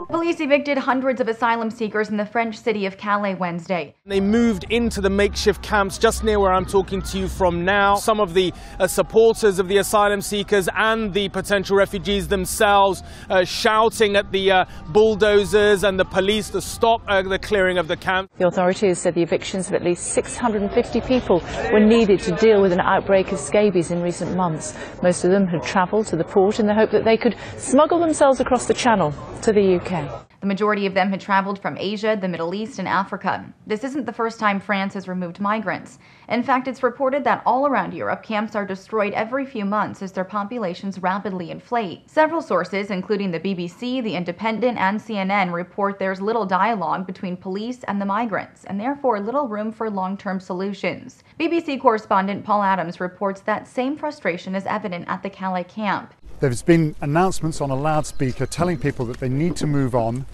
Police evicted hundreds of asylum seekers in the French city of Calais Wednesday. They moved into the makeshift camps just near where I'm talking to you from now. Some of the supporters of the asylum seekers and the potential refugees themselves shouting at the bulldozers and the police to stop the clearing of the camp. The authorities said the evictions of at least 650 people were needed to deal with an outbreak of scabies in recent months. Most of them had travelled to the port in the hope that they could smuggle themselves across the Channel to the UK. The majority of them had traveled from Asia, the Middle East, and Africa. This isn't the first time France has removed migrants. In fact, it's reported that all around Europe, camps are destroyed every few months as their populations rapidly inflate. Several sources, including the BBC, The Independent, and CNN, report there's little dialogue between police and the migrants, and therefore little room for long-term solutions. BBC correspondent Paul Adams reports that same frustration is evident at the Calais camp. There's been announcements on a loudspeaker telling people that they need to move on.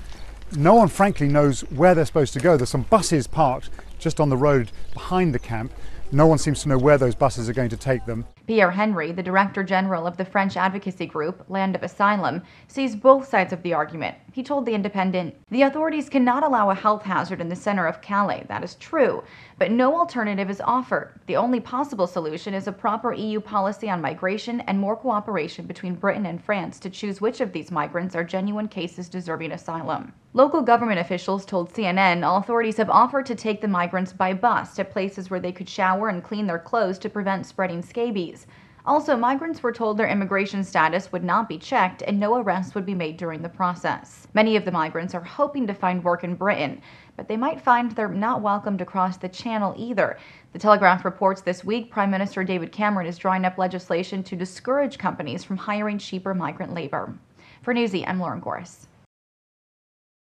No one frankly knows where they're supposed to go. There's some buses parked just on the road behind the camp. No one seems to know where those buses are going to take them. Pierre Henry, the Director General of the French advocacy group Land of Asylum, sees both sides of the argument. He told The Independent, "The authorities cannot allow a health hazard in the center of Calais. That is true, but no alternative is offered. The only possible solution is a proper EU policy on migration and more cooperation between Britain and France to choose which of these migrants are genuine cases deserving asylum." Local government officials told CNN authorities have offered to take the migrants by bus to places where they could shower and clean their clothes to prevent spreading scabies. Also, migrants were told their immigration status would not be checked and no arrests would be made during the process. Many of the migrants are hoping to find work in Britain, but they might find they're not welcomed across the Channel either. The Telegraph reports this week Prime Minister David Cameron is drawing up legislation to discourage companies from hiring cheaper migrant labor. For Newsy, I'm Lauren Goris.